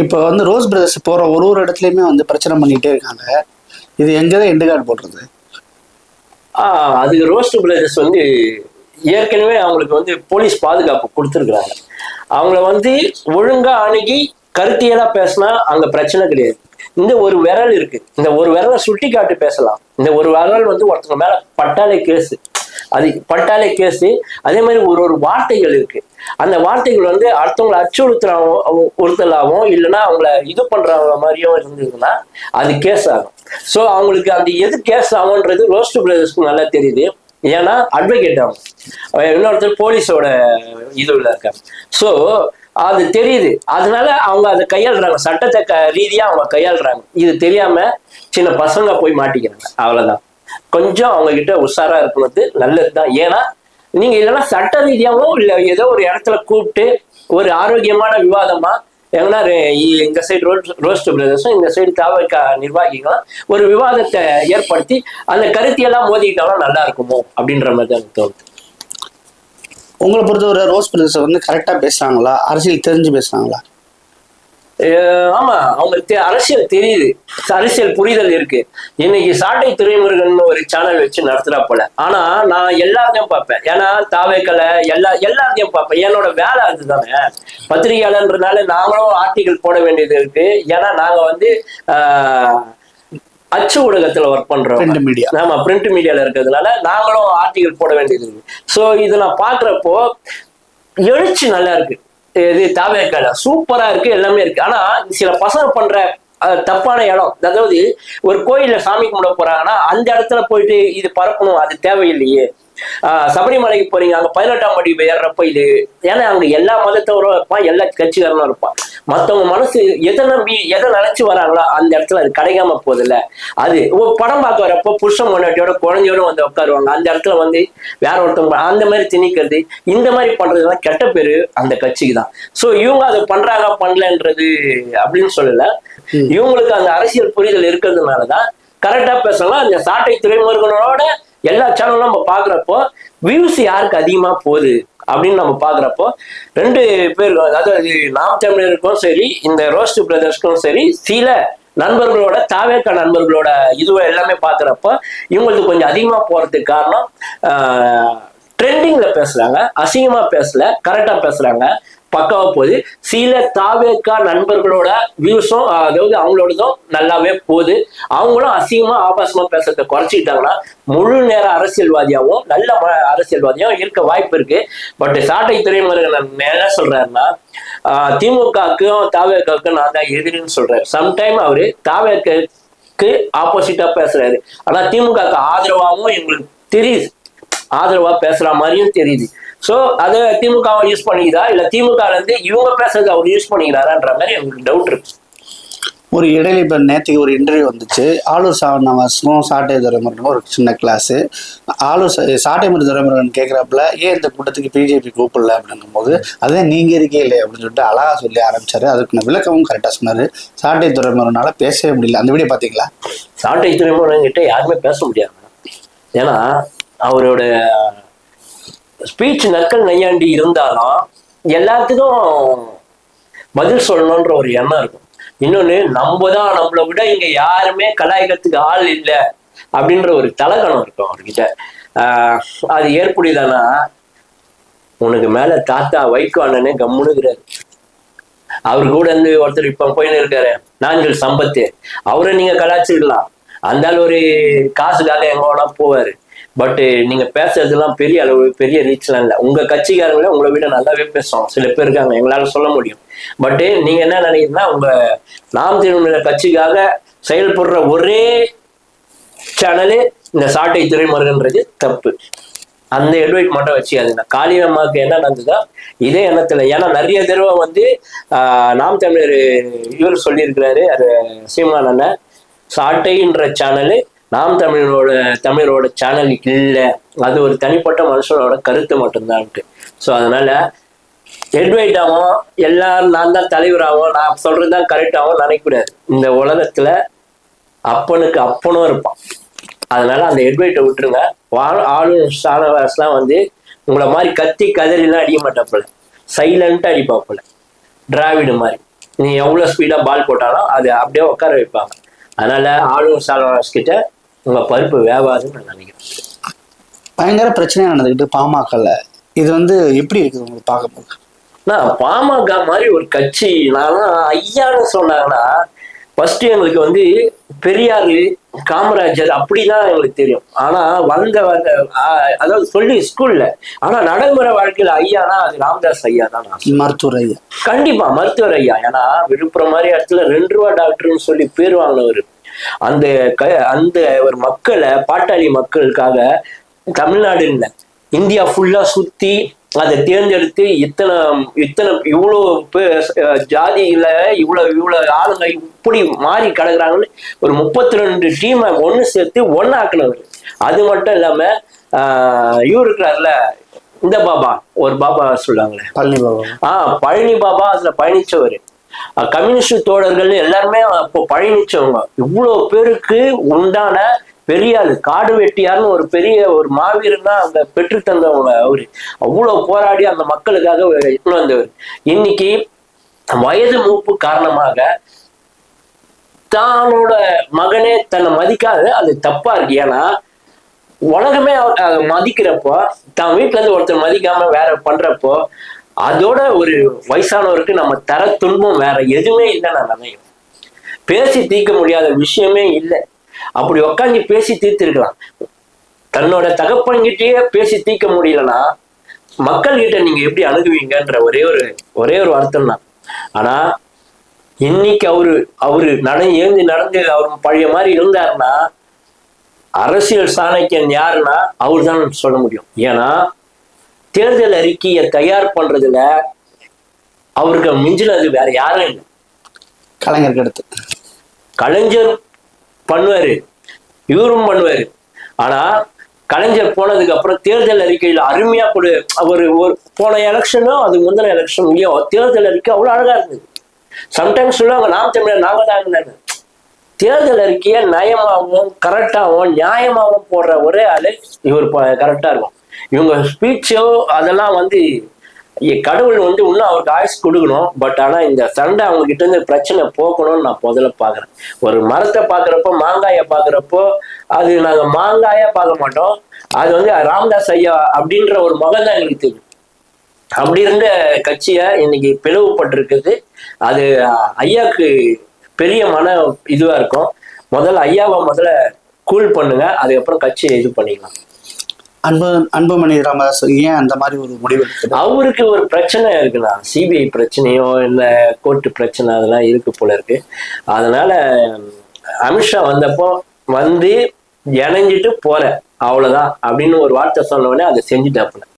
இப்போ வந்து rose brothers போற ஒரு இடத்துலயுமே வந்து பிரச்சனை பண்ணிட்டே இருக்காங்க. இது எங்கதான் எண்டு கார்டு போடுறது? அதுக்கு ரோஸ்ட் பிரதர்ஸ் வந்து ஏற்கனவே அவங்களுக்கு வந்து போலீஸ் பாதுகாப்பு கொடுத்துருக்குறாங்க. அவங்கள வந்து ஒழுங்கா அணுகி கருத்தியலா பேசினா அங்க பிரச்சனை கிடையாது. இந்த ஒரு விரல் இருக்கு, இந்த ஒரு விரலை சுட்டி காட்டி பேசலாம். இந்த ஒரு விரல் வந்து ஒருத்தவங்க மேல பட்டாலே கேஸு, அது பட்டாலே கேஸு. அதே மாதிரி ஒரு ஒரு வார்த்தைகள் இருக்கு, அந்த வார்த்தைகள் வந்து அடுத்தவங்களை ஒருத்தலாகவும் இல்லைன்னா அவங்கள இது பண்றவங்க மாதிரியும் இருந்ததுன்னா அது கேஸ் ஆகும். ஸோ அவங்களுக்கு அந்த எது கேஸ் ஆகும்ன்றது ரோஸ்ட் பிரதர்ஸ்க்கு நல்லா தெரியுது. ஏன்னா அட்வொகேட் ஆகும், இன்னொருத்தர் போலீஸோட இதுல இருக்காங்க. ஸோ அது தெரியுது, அதனால அவங்க அதை கையாளுறாங்க, சட்டத்தை ரீதியா அவங்க கையாளுறாங்க. இது தெரியாம சின்ன பசங்க போய் மாட்டிக்கிறாங்க, அவ்வளவுதான். கொஞ்சம் அவங்க கிட்ட உஷாரா இருக்கிறது நல்லதுதான். ஏன்னா நீங்க இல்லைன்னா சட்ட ரீதியாகவும் இல்லை ஏதோ ஒரு இடத்துல கூப்பிட்டு ஒரு ஆரோக்கியமான விவாதமா எங்கன்னா இந்த சைடு ரோஸ்ட் பிரதர்ஸும் இந்த சைடு தாவக நிர்வாகிகளும் ஒரு விவாதத்தை ஏற்படுத்தி அந்த கருத்தியெல்லாம் மோதிக்கிட்டாலும் நல்லா இருக்குமோ அப்படின்ற மாதிரி தான் எனக்கு தோணுது. உங்களை பொறுத்தவரை ரோஸ் பிரதர்ஸ் வந்து கரெக்டா பேசுறாங்களா, அரசியல் தெரிஞ்சு பேசுறாங்களா? ஆமா, அவங்க அரசியல் தெரியுது, அரசியல் புரிதல் இருக்கு. இன்னைக்கு சாட்டை துரைமுருகன் ஒரு சேனல் வச்சு நடத்துறா போல. ஆனா நான் எல்லாத்தையும் பார்ப்பேன், ஏன்னா தாவேக்கலை எல்லாத்தையும் பார்ப்பேன். என்னோட வேலை அதுதானே, பத்திரிகையாளர்ன்றதுனால நாங்களும் ஆர்டிகல் போட வேண்டியது இருக்கு. ஏன்னா நாங்க வந்து அச்சு ஊடகத்துல ஒர்க் பண்றோம், ஆமா பிரிண்ட் மீடியால இருக்கிறதுனால நாங்களும் ஆர்டிகல் போட வேண்டியது இருக்கு. ஸோ இது நான் பாக்குறப்போ எழுச்சி நல்லா இருக்கு, இது தாவேக்கால சூப்பரா இருக்கு, எல்லாமே இருக்கு. ஆனா சில பசங்க பண்ற தப்பான இடம், அதாவது ஒரு கோயில்ல சாமி கும்பிட போறாங்கன்னா அந்த இடத்துல போயிட்டு இது பரப்பணும், அது தேவையில்லையே. சபரிமலைக்கு போறீங்க, அங்க 18ஆம் படி ஏறுறப்ப இது, ஏன்னா அங்க எல்லா மதத்தவரும் இருப்பான், எல்லா கட்சிக்காரனும் இருப்பான். மற்றவங்க மனசு எதை நம்பி எதை நினைச்சு வராங்களோ அந்த இடத்துல அது கிடைக்காம போகுதுல்ல. அது படம் பார்க்க வரப்போ புருஷன் முன்னாடியோட குழந்தையோட வந்து உட்காருவாங்க, அந்த இடத்துல வந்து வேற ஒருத்தவங்க அந்த மாதிரி திணிக்கிறது, இந்த மாதிரி பண்றதுலாம் கெட்ட பேரு அந்த கட்சிக்கு தான். ஸோ இவங்க அதை பண்றாங்க பண்ணலன்றது அப்படின்னு சொல்லல, இவங்களுக்கு அந்த அரசியல் புரிதல் இருக்கிறதுனாலதான் கரெக்டா பேசலாம். அந்த சாட்டை துறைமுருகனோட எல்லா சேனலும் நம்ம பாக்குறப்போ வியூஸ் யாருக்கு அதிகமா போகுது அப்படின்னு நம்ம பாக்குறப்போ ரெண்டு பேர், அதாவது நாம் தமிழருக்கும் சரி இந்த ரோஸ்ட் பிரதர்ஸ்க்கும் சரி சில நண்பர்களோட தாவேக்கா நண்பர்களோட இதுவை எல்லாமே பாக்குறப்போ இவங்களுக்கு கொஞ்சம் அதிகமா போறதுக்கு காரணம் ட்ரெண்டிங்ல பேசுறாங்க, அசிங்கமா பேசல, கரெக்டா பேசுறாங்க, பக்காவா போகுது. சில தாவேக்கா நண்பர்களோட வியூஸும் அதாவது அவங்களோடதும் நல்லாவே போகுது. அவங்களும் அசிங்கமா ஆபாசமா பேசுறதை குறைச்சிக்கிட்டாங்கன்னா முழு நேர அரசியல்வாதியாகவும் நல்ல அரசியல்வாதியாகவும் இருக்க வாய்ப்பு இருக்கு. பட் சாட்டை துறைமுருகன் என்ன சொல்றாருன்னா, திமுகவுக்கும் தாவேக்காவுக்கும் நான் தான் எதிரின்னு சொல்றாரு. சம்டைம் அவரு தாவேக்கு ஆப்போசிட்டா பேசுறாரு, ஆனா திமுகவுக்கு ஆதரவாகவும் எங்களுக்கு தெரியுது, ஆதரவா பேசுற மாதிரியும் தெரியுது. ஸோ அதை திமுகவை யூஸ் பண்ணிக்குதா இல்ல திமுக இருந்து இவங்க பேசுறது அவர் யூஸ் பண்ணிக்கிறாரான்ற மாதிரி எனக்கு டவுட் இருக்கு. ஒரு இடையில இப்போ நேற்றுக்கு ஒரு இன்டர்வியூ வந்துச்சு, ஆளூர் சாவண்ணாவாசும் சாட்டை துரைமுருகனும் ஒரு சின்ன கிளாஸு. சாட்டை துரைமுருகன் கேட்குறப்பல ஏன் இந்த கூட்டத்துக்கு பிஜேபி கூப்பிடல அப்படிங்கும் போது அதே நீங்க இருக்கே இல்லை அப்படின்னு சொல்லிட்டு அழகா சொல்லி ஆரம்பிச்சாரு. அதுக்கு விளக்கமும் கரெக்டாக சொன்னாரு. சாட்டை துரைமுருகனால பேசவே முடியல. அந்த வீடியோ பார்த்தீங்களா? சாட்டை துரைமுருகன் கிட்ட யாருமே பேச முடியாது, ஏன்னா அவரோட ஸ்பீச் நக்கல் நையாண்டி இருந்தாலும் எல்லாத்துக்கும் பதில் சொல்லணுன்ற ஒரு எண்ணம் இருக்கும். இன்னொன்னு நம்ம தான் நம்மளை விட இங்க யாருமே கலாய்க்கிறதுக்கு ஆள் இல்லை அப்படின்ற ஒரு தலகணம் இருக்கும் அவர்கிட்ட. அது ஏற்புடையதானா, உனக்கு மேல தாத்தா வைகோ அண்ணனே கம்முனுகிறாரு, அவரு கூட இருந்து ஒருத்தர் இப்ப போயின்னு இருக்காரு நாஞ்சில் சம்பத்து, அவரை நீங்க கலாய்ச்சிடலாம், அந்த ஆள் ஒரு காசுக்காக எங்க வேணா போவாரு. பட் நீங்க பேசுறதுலாம் பெரிய அளவு பெரிய ரீச்லாம் இல்லை. உங்க கட்சிக்காரங்களே உங்களை விட நல்லாவே பேசுவோம், சில பேர் இருக்காங்க, எங்களால சொல்ல முடியும். பட் நீங்க என்ன நினைக்கிறீங்கன்னா, உங்க நாம் தமிழர் கட்சிக்காக செயல்படுற ஒரே சேனலு இந்த சாட்டை துரைமுருகன்றது தப்பு. அந்த எட்வைட் மட்டும் வச்சுக்காதுங்க. காளியம்மாவுக்கு என்ன நடந்ததோ இதே எண்ணத்துல, ஏன்னா நிறைய தடவை வந்து நாம் தமிழர் இவர் சொல்லியிருக்கிறாரு, அது சீமான் அண்ணன், சாட்டைன்ற சேனலு நாம் தமிழரோட சேனல் இல்லை, அது ஒரு தனிப்பட்ட மனுஷனோட கருத்து மட்டும்தான்ட்டு. ஸோ அதனால எட்வைட்டாகவும் எல்லாரும் நான் தான் தலைவராகவும் நான் சொல்றதுதான் கரெக்டாகவும் நினைக்கக்கூடாது. இந்த உலகத்துல அப்பனுக்கு அப்பனும் இருப்பான், அதனால அந்த எட்வைட்டை விட்டுருங்க. ஆளும் ஷானவாஸ்லாம் வந்து உங்களை மாதிரி கத்தி கதறிலாம் அடிக்க மாட்டாப்புல, சைலண்டா அடிப்பாப்புல, டிராவிடு மாதிரி. நீ எவ்வளவு ஸ்பீடா பால் போட்டாலும் அது அப்படியே உட்கார வைப்பாங்க. அதனால ஆளுநர் சால்வாஸ் கிட்ட உங்க பருப்பு வேவாதுன்னு நான் நினைக்கிறேன். பயங்கர பிரச்சனையா நடந்துக்கிட்டு பாமகல இது எப்படி இருக்குது உங்களுக்கு பார்க்கும்போது? நான் பாமக மாதிரி ஒரு கட்சி நான் ஐயான்னு சொன்னாங்கன்னா ஃபர்ஸ்ட் எங்களுக்கு பெரியாரு காமராஜர் அப்படிதான் எங்களுக்கு தெரியும். ஆனா வந்த அதாவது சொல்லி ஸ்கூல்ல, ஆனா நடைமுறை வாழ்க்கையில ஐயானா அது ராமதாஸ் ஐயா தான். மருத்துவர் ஐயா, கண்டிப்பா மருத்துவர் ஐயா. ஏன்னா விழுப்புரம் மாதிரி இடத்துல 2 ரூபா டாக்டர்னு சொல்லி பேர் வாங்கினவர். அந்த அந்த ஒரு மக்களை, பாட்டாளி மக்களுக்காக தமிழ்நாடு இல்லை இந்தியா ஃபுல்லா சுத்தி அதை தேர்ந்தெடுத்து இத்தனை இவ்வளோ ஜாதியில இவ்வளவு ஆளுங்க இப்படி மாறி கிடக்குறாங்கன்னு ஒரு 32 டீமை ஒன்று சேர்த்து ஒன்னாக்குனவர். அது மட்டும் இல்லாம இவர் இருக்கிறார்ல இந்த பாபா, ஒரு பாபா சொல்லுவாங்களே பழனி பாபா. பழனி பாபா அதுல பயணிச்சவர். கம்யூனிஸ்ட் தோழர்கள் எல்லாருமே அப்போ பயணிச்சவங்க. இவ்வளவு பேருக்கு உண்டான பெரிய காடு வெட்டியார்னு ஒரு பெரிய ஒரு மாவீரன் தான் அங்க பெற்று தந்தவங்க. அவரு அவ்வளவு போராடி அந்த மக்களுக்காக இட்டுன்னு வந்தவர். இன்னைக்கு வயது மூப்பு காரணமாக தானோட மகனே தன்னை மதிக்காது, அது தப்பா இருக்கு. ஏன்னா உலகமே மதிக்கிறப்போ தான் வீட்டுல இருந்து ஒருத்தர் மதிக்காம வேற பண்றப்போ அதோட ஒரு வயசானவருக்கு நம்ம தர துன்பம் வேற எதுவுமே இல்லை. நான் நினைக்கிறேன் பேசி தீர்க்க முடியாத விஷயமே இல்லை. அப்படி உக்காந்து பேசி தீர்த்திருக்கலாம். தன்னோட தகப்பன்கிட்டயே பேசி தீர்க்க முடியலன்னா மக்கள் கிட்ட நீங்க எப்படி அணுகுவீங்கன்ற ஒரே ஒரு அர்த்தம் தான். ஆனா இன்னைக்கு அவரு நடந்து அவர் பழைய மாதிரி இருந்தாருன்னா அரசியல் சாணக்கியன் யாருன்னா அவர் தான் சொல்ல முடியும். ஏன்னா தேர்தல் அறிக்கையை தயார் பண்றதுல அவருக்கு மிஞ்சினது வேற யாரும் இல்லை. கலைஞருக்கு அடுத்து கலைஞர் பண்ணுவாரு, இவரும் பண்ணுவாரு. ஆனா கலைஞர் போனதுக்கு அப்புறம் தேர்தல் அறிக்கையில அருமையா ஒரு போன எலெக்ஷனோ அது முந்தின எலெக்ஷன்லயோ தேர்தல் அறிக்கை அவ்வளவு அழகா இருந்தது. சம்டைம்ஸ் சொல்லுவாங்க நாம் தமிழர் நாங்க தான் இருந்தாங்க. தேர்தல் அறிக்கையை நயமாகவும் கரெக்டாகவும் நியாயமாகவும் போடுற ஒரே ஆளு இவர் கரெக்டா இருக்கும். இவங்க ஸ்பீச்சோ அதெல்லாம் கடவுள் இன்னும் அவருக்கு ஆயுஸ் கொடுக்கணும். பட் ஆனா இந்த சண்டை அவங்க கிட்ட இருந்து பிரச்சனை போக்கணும்னு நான் முதல்ல பாக்குறேன். ஒரு மரத்தை பாக்குறப்போ மாங்காய பாக்குறப்போ அது நாங்க மாங்காயா பார்க்க மாட்டோம். அது ராமதாஸ் ஐயா அப்படின்ற ஒரு மகன் தான் எங்களுக்கு தெரியும். அப்படி இருந்த கட்சியை இன்னைக்கு பிளவுபட்டிருக்குது. அது ஐயாக்கு பெரிய இதுவா இருக்கும். முதல்ல ஐயாவை கூல் பண்ணுங்க, அதுக்கப்புறம் கட்சியை இது பண்ணிக்கலாம். அன்புமணி ராமதாஸ் ஏன் அந்த மாதிரி ஒரு முடிவு? அவருக்கு ஒரு பிரச்சனை இருக்குண்ணா, சிபிஐ பிரச்சனையோ இல்ல கோர்ட்டு பிரச்சனை அதெல்லாம் இருக்கு போல இருக்கு. அதனால அமித்ஷா வந்தப்போ இணைஞ்சிட்டு போற அவ்வளவுதான் அப்படின்னு ஒரு வார்த்தை சொன்ன உடனே அதை செஞ்சுட்டாப்புல.